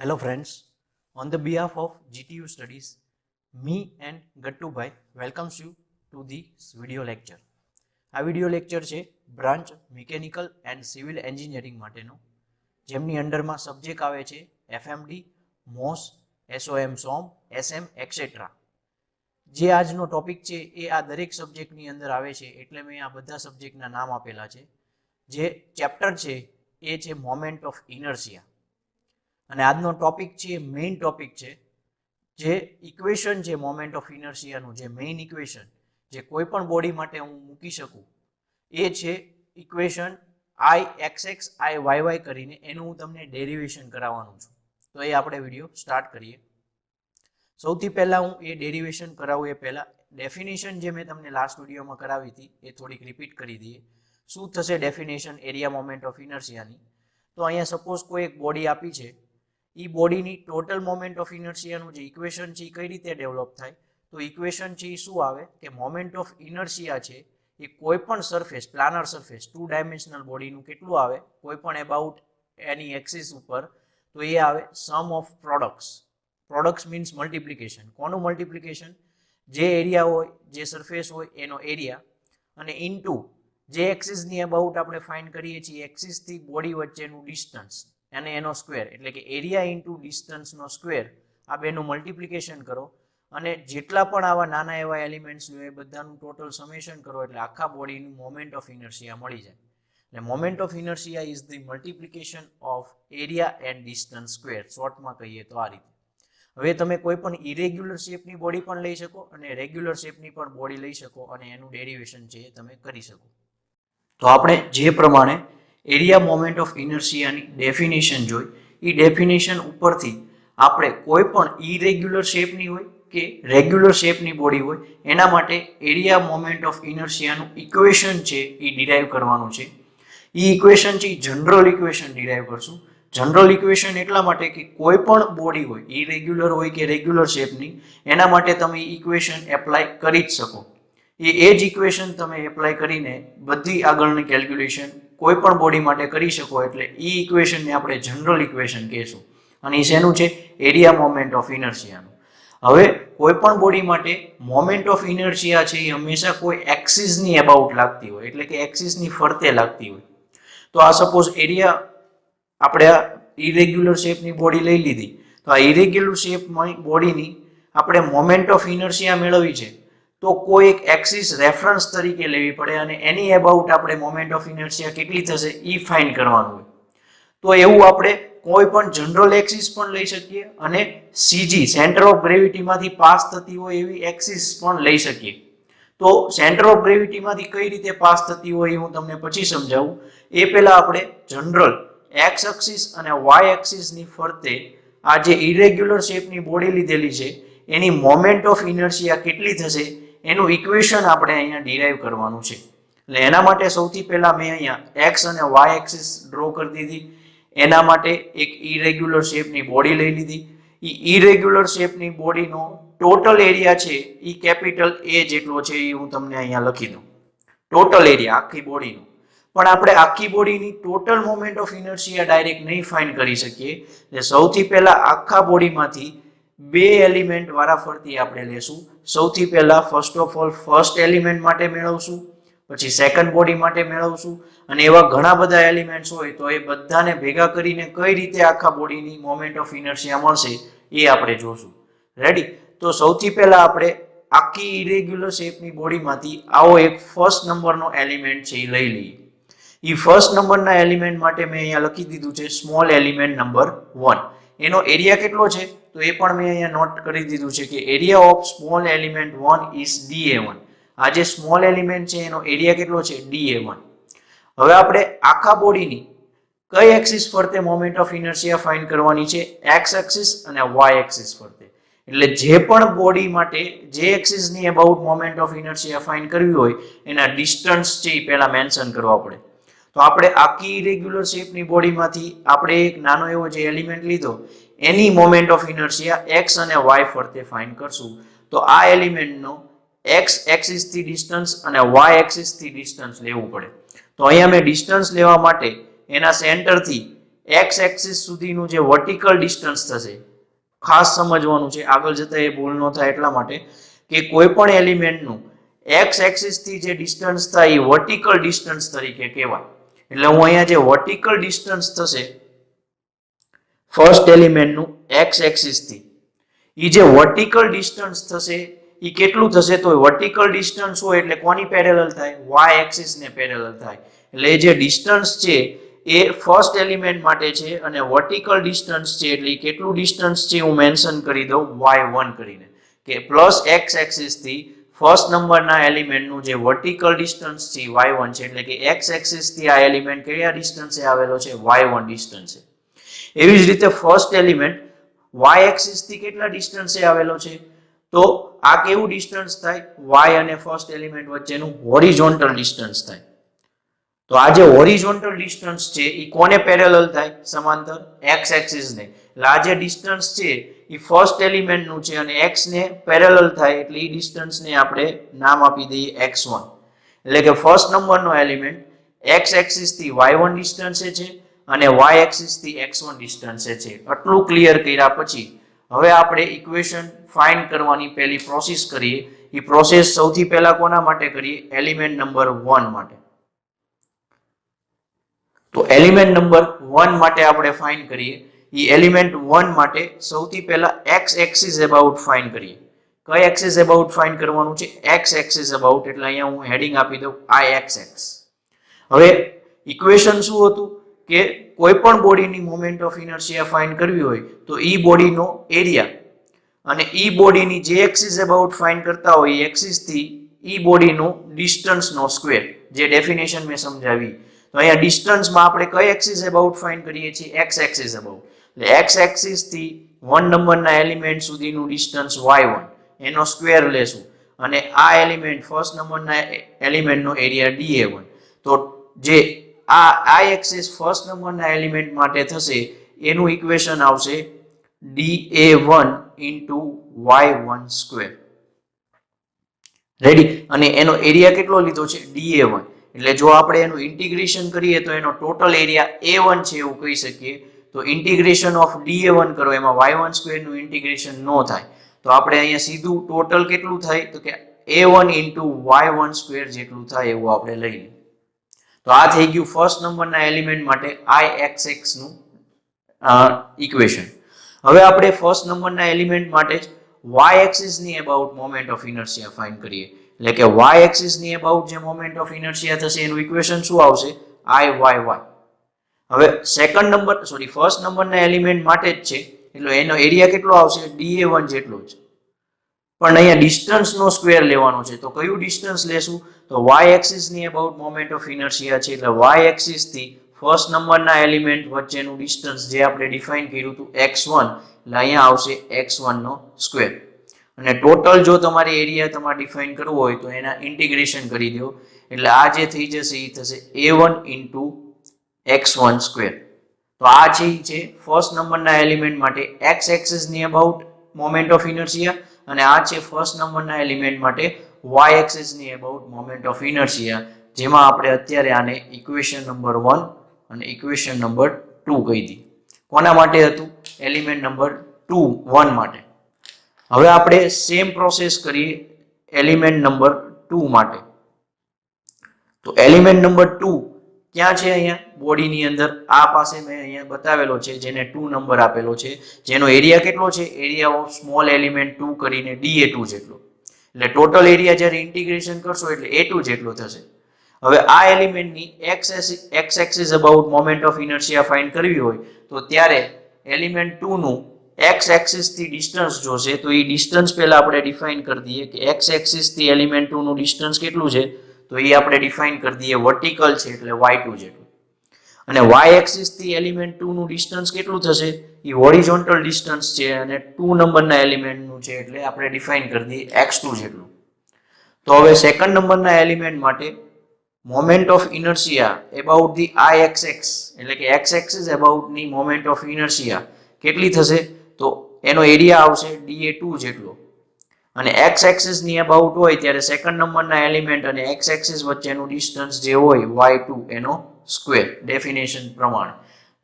Hello friends, on the behalf of GTU Studies, me and Gattu Bhai welcomes you to this video lecture. આ video lecture છે branch mechanical and civil engineering માટેનો, જેમની અંડરમાં subject આવે છે એફએમડી, MOS, એસઓએમ, સોમ, SM et cetera. જે આજનો topic છે એ આ દરેક સબ્જેક્ટની અંદર આવે છે, એટલે મેં આ બધા સબ્જેક્ટના નામ આપેલા છે. જે ચેપ્ટર છે એ છે મોમેન્ટ ઓફ ઇનર્શિયા. અને આજનો ટોપિક છે મેઇન ટોપિક છે, જે ઇક્વેશન છે મોમેન્ટ ઓફ ઇનર્શિયાનું, જે મેઇન ઇક્વેશન જે કોઈ પણ બોડી માટે હું મૂકી શકું એ છે equation I X X I Y Y કરીને એનું હું તમને ડેરિવેશન કરાવવાનું છું. તો એ આપણે વિડીયો સ્ટાર્ટ કરીએ. સૌથી પહેલાં હું એ ડેરિવેશન કરાવું એ પહેલાં ડેફિનેશન જે મેં તમને લાસ્ટ વિડીયોમાં કરાવી હતી એ થોડીક રિપીટ કરી દઈએ. શું થશે ડેફિનેશન એરિયા મોમેન્ટ ઓફ ઇનર્શિયાની? તો અહીંયા સપોઝ કોઈ એક બોડી આપી છે, એ બોડીની ટોટલ મોમેન્ટ ઓફ ઇનર્શિયાનું જે ઇક્વેશન છે એ કઈ રીતે ડેવલપ થાય? તો ઇક્વેશન છે એ શું આવે કે મોમેન્ટ ઓફ ઇનર્શિયા છે એ કોઈ પણ સરફેસ, પ્લાનર સરફેસ, 2 ડાયમેન્શનલ બોડીનું કેટલું આવે કોઈ પણ એબાઉટ એની એક્સિસ ઉપર, તો એ આવે sum of products. Products means multiplication. કોનું મલ્ટિપ્લિકેશન? જે એરિયા હોય, જે સરફેસ હોય એનો એરિયા, અને ઇનટુ જે એક્સિસની અબાઉટ આપણે ફાઇન્ડ કરીએ છીએ એક્સિસથી બોડી વચ્ચેનું ડિસ્ટન્સ અને એનો સ્ક્વેર, એટલે કે એરિયા ઇન્ટુ ડિસ્ટન્સનો સ્ક્વેર. આ બેનું મલ્ટિપ્લિકેશન કરો અને જેટલા પણ આવા નાના એવા એલિમેન્ટ્સ હોય એ બધાનું ટોટલ સમેશન કરો, એટલે આખા બોડીનું મોમેન્ટ ઓફ ઇનર્શિયા મળી જાય. એટલે moment of inertia is the multiplication of area and distance square. શોર્ટમાં કહીએ તો આ રીતે. હવે તમે કોઈ પણ ઇરેગ્યુલર શેપની બોડી પણ લઈ શકો અને રેગ્યુલર શેપની પણ બોડી લઈ શકો અને એનું ડેરિવેશન છે એ તમે કરી શકો. તો આપણે જે પ્રમાણે એરિયા મોમેન્ટ ઓફ ઇનર્શિયાની ડેફિનેશન જોઈ, એ ડેફિનેશન ઉપરથી આપણે કોઈ પણ ઇરેગ્યુલર શેપની હોય કે રેગ્યુલર શેપની બોડી હોય એના માટે એરિયા મોમેન્ટ ઓફ ઇનર્શિયાનું ઇક્વેશન છે એ ડિરાઈવ કરવાનું છે. એ ઇક્વેશન છે એ જનરલ ઇક્વેશન ડિરાઈવ કરશું. જનરલ ઇક્વેશન એટલા માટે કે કોઈ પણ બોડી હોય, ઇરેગ્યુલર હોય કે રેગ્યુલર શેપની, એના માટે તમે ઇક્વેશન એપ્લાય કરી જ શકો. એ જ ઇક્વેશન તમે એપ્લાય કરીને બધી આગળની કેલ્ક્યુલેશન કોઈ પણ બોડી માટે કરી શકો. એટલે એ ઇક્વેશનને આપણે જનરલ ઇક્વેશન કહેશું. અને એ શેનું છે? એરિયા મોમેન્ટ ઓફ ઇનર્શિયાનું. હવે કોઈ પણ બોડી માટે મોમેન્ટ ઓફ ઇનર્શિયા છે એ હંમેશા કોઈ એક્સિસની અબાઉટ લાગતી હોય, એટલે કે એક્સિસની ફરતે લાગતી હોય. તો આ સપોઝ એરિયા આપણે આ ઇરેગ્યુલર શેપની બોડી લઈ લીધી, તો આ ઇરેગ્યુલર શેપ બોડીની આપણે મોમેન્ટ ઓફ ઇનર્શિયા મેળવવી છે તો કોઈ એક એક્સિસ રેફરન્સ તરીકે લેવી પડે અને એની અબાઉટ આપણે મોમેન્ટ ઓફ ઇનર્શિયા કેટલી થશે એ ફાઇન્ડ કરવાનું હોય. તો એવું આપણે કોઈ પણ જનરલ એક્સિસ પણ લઈ શકીએ અને સીજી સેન્ટર ઓફ ગ્રેવિટીમાંથી પાસ થતી હોય એવી એક્સિસ પણ લઈ શકીએ. તો સેન્ટર ઓફ ગ્રેવિટીમાંથી કઈ રીતે પાસ થતી હોય એ હું તમને પછી સમજાવું. એ પહેલા આપણે જનરલ એક્સ એક્સિસ અને વાય એક્સિસની ફરતે આ જે ઇરેગ્યુલર શેપની બોડી લીધેલી છે એની મોમેન્ટ ઓફ ઇનર્શિયા કેટલી થશે એનું ઇક્વેશન આપણે અહીંયા ડિરાઈવ કરવાનું છે. એટલે એના માટે સૌથી પહેલા મેં અહીંયા એક્સ અને વાય એક્સિસ ડ્રો કરી દીધી. એના માટે એક ઇરેગ્યુલર શેપની બોડી લઈ લીધી. એ ઇરેગ્યુલર શેપની બોડીનો ટોટલ એરિયા છે એ કેપિટલ એ જેટલો છે એ હું તમને અહીંયા લખી દઉં. ટોટલ એરિયા આખી બોડીનો. પણ આપણે આખી બોડીની total moment of inertia direct નહીં ફાઇન્ડ કરી શકીએ. એટલે સૌથી પહેલા આખા બોડીમાંથી બે એલિમેન્ટ વારાફરતી આપણે લેશું. સૌથી પહેલા first of all first element માટે મેળવશું, પછી સેકન્ડ બોડી માટે મેળવશું, અને એવા ઘણા બધા એલિમેન્ટ્સ હોય તો એ બધાને ભેગા કરીને કઈ રીતે આખા બોડીની મોમેન્ટ ઓફ ઇનર્શિયા મળશે એ આપણે જોશું. રેડી? તો સૌથી પહેલા આપણે આખી ઇરેગ્યુલર શેપની બોડીમાંથી આવો એક ફર્સ્ટ નંબરનો એલિમેન્ટ છે એ લઈ લઈએ. એ ફર્સ્ટ નંબરના એલિમેન્ટ માટે મેં અહીંયા લખી દીધું છે સ્મોલ એલિમેન્ટ નંબર 1. એનો એરિયા કેટલો છે તો એ પણ મેં અહીંયા નોટ કરી દીધું છે કે area of small element 1 is DA1. આ જે સ્મોલ એલિમેન્ટ છે એનો એરિયા કેટલો છે? DA1. હવે આપણે આખા બોડીની કઈ એક્સિસ ફરતે મોમેન્ટ ઓફ ઇનર્શિયા ફાઇન્ડ કરવાની છે? એક્સ એક્સિસ અને વાય એક્સિસ ફરતે. એટલે જે પણ બોડી માટે જે એક્સિસની about moment of inertia find કરવી હોય એના ડિસ્ટન્સ છે એ પહેલા મેન્શન કરવા પડે. તો આપણે આખી ઇરેગ્યુલર શેપની બોડીમાંથી આપણે એક નાનો એવો જે એલિમેન્ટ લીધો એની મોમેન્ટ ઓફ ઇનર્શિયા એક્સ અને વાય ફરતે ફાઇન્ડ કરશું. તો આ એલિમેન્ટનો એક્સ એક્સિસથી ડિસ્ટન્સ અને વાય એક્સિસથી ડિસ્ટન્સ લેવું પડે. તો અહીંયા મેં ડિસ્ટન્સ લેવા માટે એના સેન્ટરથી એક્સ એક્સિસ સુધીનું જે વર્ટિકલ ડિસ્ટન્સ થશે, ખાસ સમજવાનું છે, આગળ જતા એ ભૂલ ન થાય એટલા માટે કે કોઈ પણ એલિમેન્ટનું એક્સ એક્સિસ થી જે ડિસ્ટન્સ થાય એ વર્ટિકલ ડિસ્ટન્સ તરીકે કહેવાય. એટલે હું અહીંયા જે વર્ટિકલ ડિસ્ટન્સ થશે ફર્સ્ટ એલિમેન્ટનું એક્સ એક્સિસ થી, એ જે વર્ટિકલ ડિસ્ટન્સ થશે એ કેટલું થશે? તો વર્ટિકલ ડિસ્ટન્સ હોય એટલે કોની પેરેલલ થાય? વાય એક્સિસ ને પેરેલલ થાય. એટલે જે ડિસ્ટન્સ છે એ ફર્સ્ટ એલિમેન્ટ માટે છે અને વર્ટિકલ ડિસ્ટન્સ છે એટલે કેટલું ડિસ્ટન્સ છે હું મેન્શન કરી દઉં y1 કરીને, કે પ્લસ એક્સ એક્સિસ થી ફર્સ્ટ નંબરના એલિમેન્ટનું જે વર્ટિકલ ડિસ્ટન્સ છે y1 છે, એટલે કે એક્સ એક્સિસ થી આ એલિમેન્ટ કયા ડિસ્ટન્સે આવેલો છે? y1 ડિસ્ટન્સે. એવી જ રીતે ફર્સ્ટ એલિમેન્ટ y એક્સિસ થી કેટલા ડિસ્ટન્સે આવેલો છે? તો આ કેવું ડિસ્ટન્સ થાય? y અને ફર્સ્ટ એલિમેન્ટ વચ્ચેનું હોરિઝોન્ટલ ડિસ્ટન્સ થાય. તો આ જે હોરિઝોન્ટલ ડિસ્ટન્સ છે એ કોને પેરેલલ થાય? સમાંતર એક્સ એક્સિસ ને. એટલે આ જે ડિસ્ટન્સ છે એ ફર્સ્ટ એલિમેન્ટ નું છે અને એક્સ ને પેરેલલ થાય એટલે એ ડિસ્ટન્સ ને આપણે નામ આપી દઈએ x1. એટલે કે ફર્સ્ટ નંબરનો એલિમેન્ટ એક્સ એક્સિસ થી y1 ડિસ્ટન્સે છે અને y એક્સિસ થી x1 ડિસ્ટન્સે છે. આટલું ક્લિયર કર્યા પછી હવે આપણે ઇક્વેશન ફાઇન્ડ કરવાની પહેલી પ્રોસેસ કરીએ. એ પ્રોસેસ સૌથી પહેલા કોના માટે કરીએ? એલિમેન્ટ નંબર 1 માટે. તો એલિમેન્ટ નંબર 1 માટે આપણે ફાઇન્ડ કરીએ. એ એલિમેન્ટ 1 માટે સૌથી પહેલા એક્સ એક્સિસ અબાઉટ ફાઇન્ડ કરીએ. કઈ એક્સિસ અબાઉટ ફાઇન્ડ કરવાનું છે? X axis about. એટલે અહીંયા હું હેડિંગ આપી દઉં IXX. હવે ઇક્વેશન શું હતું કે કોઈ પણ બોડીની મોમેન્ટ ઓફ ઇનર્શિયા ફાઇન્ડ કરવી હોય તો ઈ બોડીનો એરિયા અને ઈ બોડીની જે એક્સિસ અબાઉટ ફાઇન્ડ કરતા હોય એ એક્સિસ થી ઈ બોડીનો ડિસ્ટન્સનો સ્ક્વેર, જે ડેફિનેશન મેં સમજાવી. તો અહીંયા ડિસ્ટન્સમાં આપણે કઈ એક્સિસ અબાઉટ ફાઇન્ડ કરીએ છીએ? X axis about. એટલે એક્સ એક્સિસ થી 1 નંબરના એલિમેન્ટ સુધીનું ડિસ્ટન્સ y1 એનો સ્ક્વેર લેશું અને આ એલિમેન્ટ ફર્સ્ટ નંબરના એલિમેન્ટનો એરિયા dA1. તો જે આ એક્સિસ ફર્સ્ટ નંબરના એલિમેન્ટ માટે થશે એનું ઇક્વેશન આવશે dA1 into y1 square. Ready? અને એનો એરિયા કેટલો લીધો છે? dA1. એટલે જો આપણે એનું ઇન્ટિગ્રેશન કરીએ તો એનો ટોટલ એરિયા A1 છે એવું કહી શકીએ. તો ઇન્ટિગ્રેશન ઓફ dA1 કરો એમાં y1 સ્ક્વેર નું ઇન્ટિગ્રેશન ન થાય. તો આપણે અહીંયા સીધું ટોટલ કેટલું થાય? તો કે A1 into y1 સ્ક્વેર જેટલું થાય એવું આપણે લઈ લઈએ. તો આ થઈ ગયું ફર્સ્ટ નંબરના એલિમેન્ટ માટે IXX નું ઇક્વેશન. હવે આપણે ફર્સ્ટ નંબરના એલિમેન્ટ માટે y એક્સિસ ની about moment of inertia find કરીએ. એટલે કે y એક્સિસ ની અબાઉટ જે મોમેન્ટ ઓફ ઇનર્શિયા થશે એનું ઇક્વેશન શું આવશે? IYY. હવે ફર્સ્ટ નંબરના એલિમેન્ટ માટે જ છે એટલે એનો એરિયા કેટલો આવશે? dA1 જેટલો જ. પણ અહીંયા ડિસ્ટન્સ નો સ્ક્વેર લેવાનો છે. તો કયું ડિસ્ટન્સ લેશું? તો y એક્સિસ ની અબાઉટ મોમેન્ટ ઓફ ઇનર્શિયા છે એટલે y એક્સિસ થી ફર્સ્ટ નંબરના એલિમેન્ટ વચ્ચેનું ડિસ્ટન્સ જે આપણે ડિફાઇન કર્યું હતું x1, એટલે અહીંયા આવશે x1 નો સ્ક્વેર. અને ટોટલ જો તમારે એરિયા તમારે ડિફાઇન કરવો હોય તો એના ઇન્ટિગ્રેશન કરી દો એટલે આ જે થઈ જશે એ થશે A1 into x1 સ્ક્વેર. તો આ છે ફર્સ્ટ નંબરના એલિમેન્ટ માટે એક્સ એક્સિસ ની અબાઉટ મોમેન્ટ ઓફ ઇનર્શિયા અને આ છે ફર્સ્ટ નંબરના એલિમેન્ટ માટે y એક્સિસ ની અબાઉટ મોમેન્ટ ઓફ ઇનર્શિયા, જેમાં આપણે અત્યારે આને ઇક્વેશન નંબર 1 અને ઇક્વેશન નંબર 2 કહી દી. કોના માટે હતું? એલિમેન્ટ નંબર 1 માટે. હવે આપણે સેમ પ્રોસેસ કરીએ એલિમેન્ટ નંબર 2 માટે. તો એલિમેન્ટ નંબર 2 ક્યાં છે? અહીંયા બોડીની અંદર આ પાસે મેં અહીંયા બતાવેલો છે જેને 2 નંબર આપેલો છે, જેનો એરિયા કેટલો છે? એરિયા ઓફ સ્મોલ એલિમેન્ટ 2 કરીને dA2 જેટલો. એટલે ટોટલ એરિયા જ્યારે ઇન્ટિગ્રેશન કરશો એટલે A2 જેટલો થશે. હવે આ એલિમેન્ટની x axis about moment of inertia find કરવી હોય તો ત્યારે એલિમેન્ટ 2 નું એક્સ એક્સિસ થી ડિસ્ટન્સ જોશે. તો એ ડિસ્ટન્સ પહેલા આપણે ડિફાઇન કરી દઈએ કે એક્સ એક્સિસ થી એલિમેન્ટ 2 નું ડિસ્ટન્સ કેટલું છે? તો એ આપણે ડિફાઇન કરી દઈએ વર્ટિકલ છે એટલે y2 જેટલું. અને y એક્સિસ થી એલિમેન્ટ 2 નું ડિસ્ટન્સ કેટલું થશે? એ હોરિઝોન્ટલ ડિસ્ટન્સ છે અને 2 નંબરના એલિમેન્ટ નું છે એટલે આપણે ડિફાઇન કરી દઈએ x2 જેટલું. તો હવે સેકન્ડ નંબરના એલિમેન્ટ માટે moment of inertia about the IXX એટલે કે x એક્સિસ અબાઉટ ની મોમેન્ટ ઓફ ઇનર્શિયા કેટલી થશે? તો એનો એરિયા આવશે dA2 જેટલો. અને x એક્સિસ ની અબાઉટ હોય ત્યારે સેકન્ડ નંબરના એલિમેન્ટ અને x એક્સિસ વચ્ચેનું ડિસ્ટન્સ જે હોય y2 એનો સ્ક્વેર ડેફિનેશન પ્રમાણે.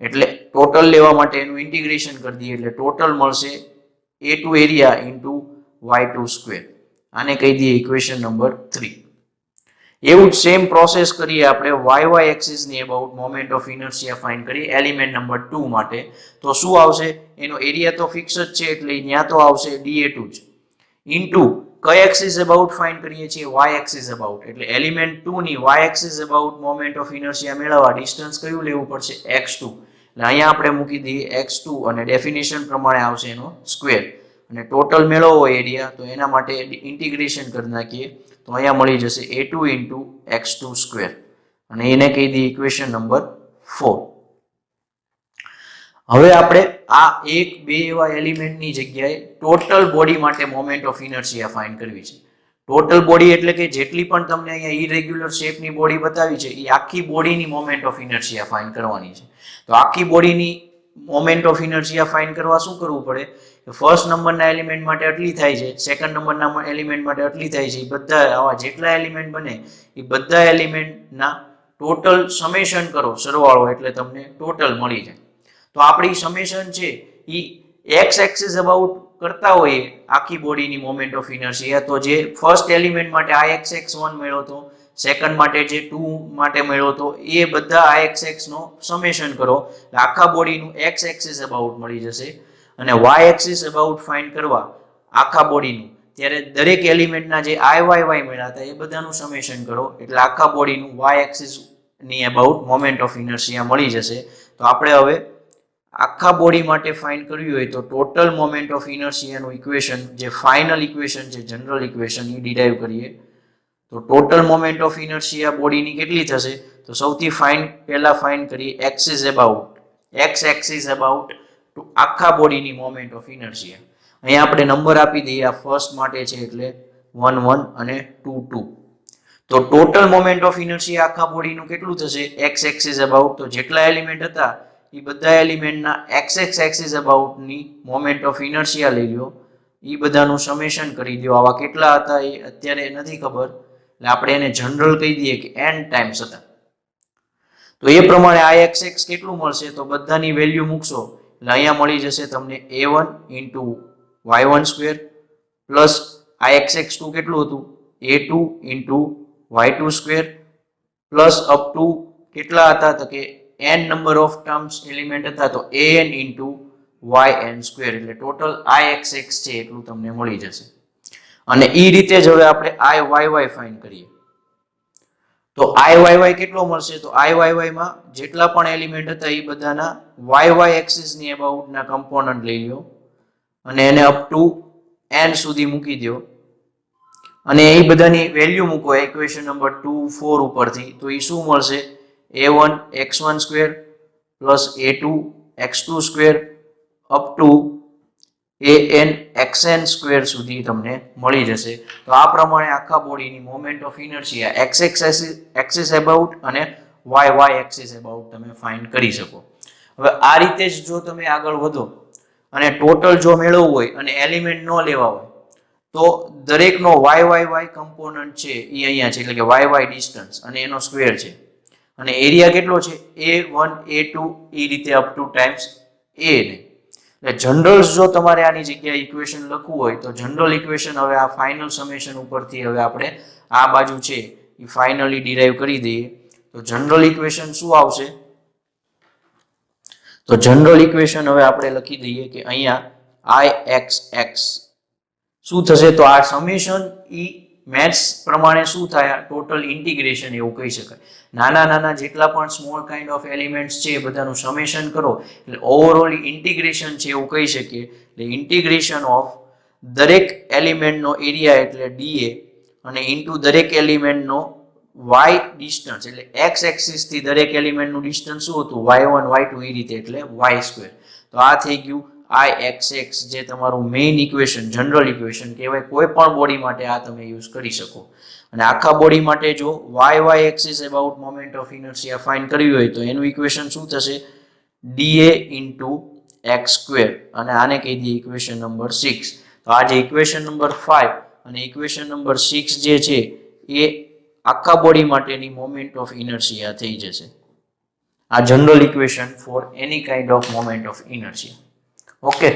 એટલે ટોટલ લેવા માટે એનું ઇન્ટિગ્રેશન કરી દઈએ એટલે ટોટલ મળશે A2 area into y2 square. આને કહી દઈએ ઇક્વેશન નંબર 3. એવું જ સેમ પ્રોસેસ કરીએ આપણે y એક્સિસ ની about moment of inertia find કરીએ એલિમેન્ટ નંબર 2 માટે. તો શું આવશે? એનો એરિયા તો ફિક્સ જ છે એટલે ત્યાં તો આવશે dA2 જ ઇન્ટુ કઈ એક્સિસ અબાઉટ ફાઇન્ડ કરીએ છીએ y એક્સિસ અબાઉટ, એટલે એલિમેન્ટ 2 ની y axis about moment of inertia મેળવવા ડિસ્ટન્સ કયું લેવું પડશે? x2. એટલે અહીંયા આપણે મૂકી દઈએ x2 અને ડેફિનેશન પ્રમાણે આવશે એનો સ્ક્વેર અને ટોટલ મેળવવો એરિયા તો એના માટે ઇન્ટિગ્રેશન કરી નાખીએ તો અહીંયા મળી જશે A2 ઇન્ટુ x2 સ્ક્વેર અને એને કહી દઈએ ઇક્વેશન નંબર 4. હવે આપણે આ એક બે એવા એલિમેન્ટની જગ્યાએ ટોટલ બોડી માટે મોમેન્ટ ઓફ ઇનર્શિયા ફાઇન્ડ કરવી છે. ટોટલ બોડી એટલે કે જેટલી પણ તમને અહીંયા ઇરેગ્યુલર શેપની બોડી બતાવી છે એ આખી બોડીની મોમેન્ટ ઓફ ઇનર્શિયા ફાઇન્ડ કરવાની છે. તો આખી બોડીની મોમેન્ટ ઓફ ઇનર્શિયા ફાઇન્ડ કરવા શું કરવું પડે? ફર્સ્ટ નંબરના એલિમેન્ટ માટે આટલી થાય છે, સેકન્ડ નંબરના એલિમેન્ટ માટે આટલી થાય છે. એ બધા આવા જેટલા એલિમેન્ટ બને એ બધા એલિમેન્ટના ટોટલ સમેશન કરો, સરવાળો, એટલે તમને ટોટલ મળી જાય. તો આપણી સમેશન છે એ એક્સ એક્સિસ અબાઉટ કરતા હોઈએ આખી બોડીની મોમેન્ટ ઓફ ઇનર્શિયા, તો જે ફર્સ્ટ એલિમેન્ટ માટે Ix(x1) મેળવો તો, સેકન્ડ માટે જે 2 માટે મેળવો તો, એ બધા Ix(x) નો સમેશન કરો એટલે આખા બોડીનું એક્સ એક્સિસ અબાઉટ મળી જશે. અને y એક્સિસ અબાઉટ ફાઇન્ડ કરવા આખા બોડીનું, ત્યારે દરેક એલિમેન્ટના જે Iyy મળ્યા હતા એ બધાનું સમેશન કરો એટલે આખા બોડીનું y એક્સિસ ની અબાઉટ મોમેન્ટ ઓફ ઇનર્શિયા મળી જશે. તો આપણે હવે આખા બોડી માટે ફાઇન્ડ કરવી હોય તો ટોટલ મોમેન્ટ ઓફ ઇનર્શિયાનું ઇક્વેશન, જે ફાઇનલ ઇક્વેશન છે જનરલ ઇક્વેશન, એ ડિરાઈવ કરીએ. તો ટોટલ મોમેન્ટ ઓફ ઇનર્શિયા બોડીની કેટલી થશે? તો સૌથી પહેલા ફાઇન્ડ કરીએ axis about, x axis about આખા બોડીની મોમેન્ટ ઓફ ઇનર્શિયા. અહીંયા આપણે નંબર આપી દઈએ, આ ફર્સ્ટ માટે છે એટલે 1 1 અને 2 2. તો ટોટલ મોમેન્ટ ઓફ ઇનર્શિયા આખા બોડીનું કેટલું થશે? એક્સ એક્સિસ અબાઉટ, તો જેટલા એલિમેન્ટ હતા એ બધા એલિમેન્ટના એક્સ એક્સિસ અબાઉટની મોમેન્ટ ઓફ ઇનર્શિયા લઈ લો, એ બધાનું સમેશન કરી દો. આવા કેટલા હતા એ અત્યારે નથી ખબર એટલે આપણે એને જનરલ કહી દઈએ કે n ટાઈમ્સ હતા. તો એ પ્રમાણે Ix કેટલું મળશે? તો બધાની વેલ્યુ મૂકશો એટલે અહીંયા મળી જશે તમને A1 into y1 square plus Ix(x2) કેટલું હતું? A2 into y2 square plus up to કેટલા હતા? તો કે n number of terms element હતા તો an ઇન્ટુ yn સ્ક્વેર, એટલે ટોટલ Ix(x) છે એટલું તમને મળી જશે. અને એ રીતે જ હવે આપણે Iyy ફાઇન્ડ કરીએ તો Iyy કેટલો મળશે? તો Iyy માં જેટલા પણ એલિમેન્ટ હતા એ બધાના y એક્સિસ ની અબાઉટના કમ્પોનન્ટ લઈ લો અને એને અપ ટુ n સુધી મૂકી દો અને એ બધાની વેલ્યુ મૂકો ઇક્વેશન નંબર 2 4 ઉપરથી. તો એ શું મળશે? A1 x1 square plus A2 x2 square up to an xn square સુધી તમને મળી જશે. તો આ પ્રમાણે આખા બોડીની moment of inertia x axis about અને y એક્સિસ અબાઉટ તમે ફાઇન્ડ કરી શકો. હવે આ રીતે જ જો તમે આગળ વધો અને ટોટલ જો મેળવવું હોય અને એલિમેન્ટ ન લેવા હોય તો દરેકનો y કમ્પોનન્ટ છે એ અહીંયા છે, એટલે કે y ડિસ્ટન્સ અને એનો સ્ક્વેર છે અને એરિયા કેટલો છે? A1 A2 એ રીતે અપ ટુ ટાઈમ્સ a ને. એટલે જનરલ જો તમારે આની જગ્યાએ ઇક્વેશન લખવું હોય તો જનરલ ઇક્વેશન હવે આ ફાઇનલ સમેશન ઉપરથી હવે આપણે આ બાજુ છે એ ફાઇનલી ડિરાઈવ કરી દઈએ. તો જનરલ ઇક્વેશન શું આવશે? તો જનરલ ઇક્વેશન હવે આપણે લખી દઈએ કે અહીંયા Ixx શું થશે? તો આ સમેશન ઈ મેથ્સ પ્રમાણે શું થાય? ટોટલ ઇન્ટિગ્રેશન એવું કહી શકાય. નાના નાના જેટલા પણ સ્મોલ કાઇન્ડ ઓફ એલિમેન્ટ્સ છે એ બધાનું સમેશન કરો એટલે ઓવરઓલ ઇન્ટિગ્રેશન છે એવું કહી શકીએ. એટલે ઇન્ટિગ્રેશન ઓફ દરેક એલિમેન્ટનો એરિયા એટલે dA અને ઇન્ટુ દરેક એલિમેન્ટનો y ડિસ્ટન્સ એટલે x એક્સિસ થી દરેક એલિમેન્ટનું ડિસ્ટન્સ શું હતું? y1 y2 એ રીતે એટલે y સ્ક્વેર. તો આ થઈ ગયું Ixx, જે તમારું મેઇન ઇક્વેશન, જનરલ ઇક્વેશન કહેવાય. કોઈ પણ બોડી માટે આ તમે યુઝ કરી શકો. અને આખા બોડી માટે જો y axis about moment of inertia find કરવી હોય તો એનું ઇક્વેશન શું થશે? dA ઇન્ટુ x સ્ક્વેર અને આને કહી દઈએ ઇક્વેશન નંબર 6. તો આ જે ઇક્વેશન નંબર 5 અને ઇક્વેશન નંબર 6 જે છે એ આખા બોડી માટેની મોમેન્ટ ઓફ ઇનર્શિયા થઈ જશે. આ general equation for any kind of moment of inertia. Okay,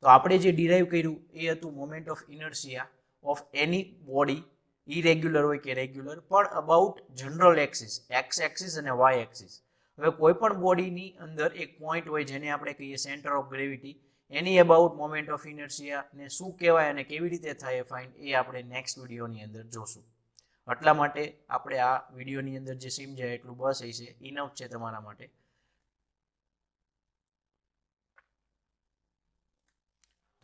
તો આપણે જે ડિરાઈવ કર્યું એ હતું moment of inertia of any body, irregular હોય કે રેગ્યુલર, પણ about general axis, X axis અને વાય એક્સિસ. હવે કોઈ પણ બોડીની અંદર એક પોઈન્ટ હોય જેને આપણે કહીએ centre of gravity, any about moment of inertia ને શું કહેવાય અને કેવી રીતે થાય ફાઇન્ડ, એ આપણે નેક્સ્ટ વિડીયોની અંદર જોશું. એટલા માટે આપણે આ વિડીયોની અંદર જે સમજાય એટલું બસ એ છે, ઇનફ છે તમારા માટે.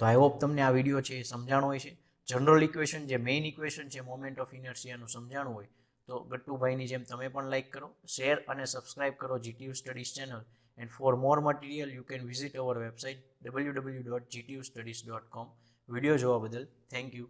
તો આઈ હોપ તમને આ વિડીયો છે એ સમજાણો હોય છે. જનરલ ઇક્વેશન જે મેઇન ઇક્વેશન છે મોમેન્ટ ઓફ ઇનર્શિયાનું સમજાણું હોય તો ગટ્ટુભાઈની જેમ તમે પણ લાઇક કરો, શેર અને સબસ્ક્રાઇબ કરો GTU studies channel. And for more material you can visit our website www.gtustudies.com. Video જોવા બદલ થેન્ક યુ.